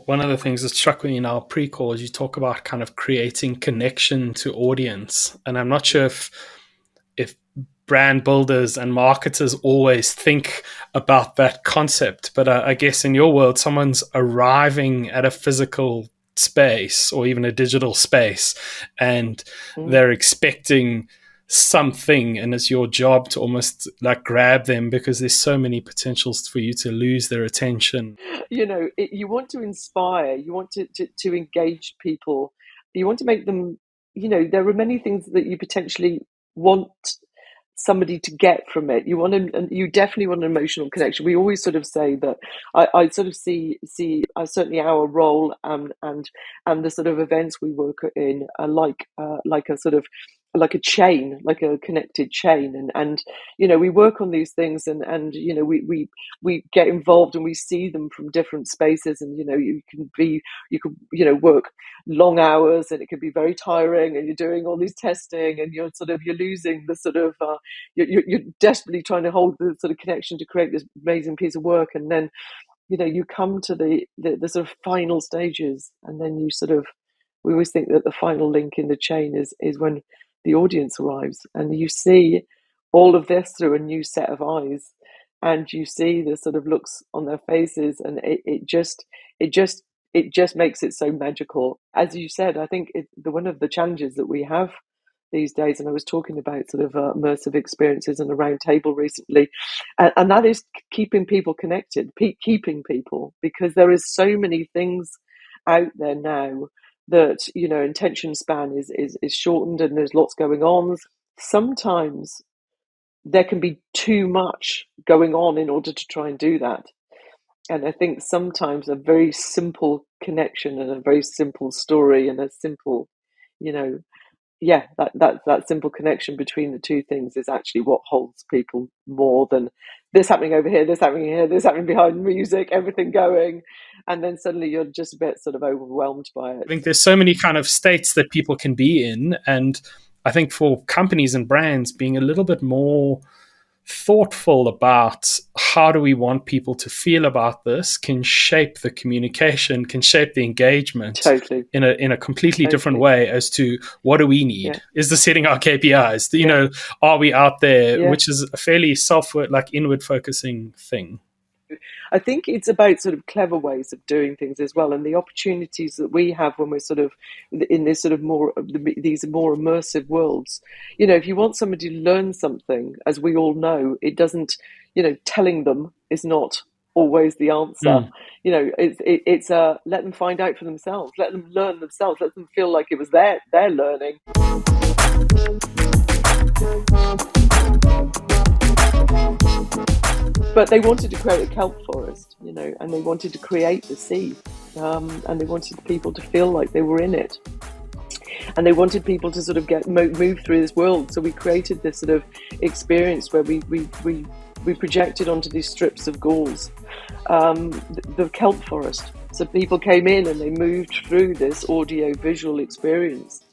one of the things that struck me in our pre-call is you talk about kind of creating connection to audience. And I'm not sure if brand builders and marketers always think about that concept. But I guess in your world, someone's arriving at a physical space or even a digital space, and they're expecting something, and it's your job to almost like grab them, because there's so many potentials for you to lose their attention. You want to inspire, you want to engage people, you want to make them, there are many things that you potentially want somebody to get from it. You definitely want an emotional connection. We always sort of say that I sort of see certainly our role and the sort of events we work in are like a sort of like a chain, like a connected chain, and we work on these things, and we get involved and we see them from different spaces, and you could work long hours, and it can be very tiring, and you're doing all these testing, and you're losing the sort of you're desperately trying to hold the sort of connection to create this amazing piece of work, and then you come to the sort of final stages, and then we always think that the final link in the chain is when the audience arrives, and you see all of this through a new set of eyes, and you see the sort of looks on their faces, and it just makes it so magical. As you said, I think one of the challenges that we have these days, and I was talking about sort of immersive experiences and a round table recently, and that is keeping people connected, keeping people, because there is so many things out there now that attention span is shortened, and there's lots going on. Sometimes there can be too much going on in order to try and do that. And I think sometimes a very simple connection and a very simple story and a simple, that simple connection between the two things is actually what holds people more than this happening over here, this happening here, this happening behind music, everything going. And then suddenly you're just a bit sort of overwhelmed by it. I think there's so many kind of states that people can be in. And I think for companies and brands, being a little bit more thoughtful about how do we want people to feel about this can shape the communication, can shape the engagement in a completely different way as to what do we need? Yeah. Is this hitting our KPIs? Are we out there? Yeah. Which is a fairly inward focusing thing. I think it's about sort of clever ways of doing things as well, and the opportunities that we have when we're sort of in this sort of these more immersive worlds. If you want somebody to learn something, as we all know, it doesn't. Telling them is not always the answer. It's let them find out for themselves, let them learn themselves, let them feel like it was their learning. But they wanted to create a kelp forest, and they wanted to create the sea, and they wanted people to feel like they were in it, and they wanted people to sort of move through this world. So we created this sort of experience where we projected onto these strips of gauze the kelp forest. So people came in and they moved through this audio visual experience,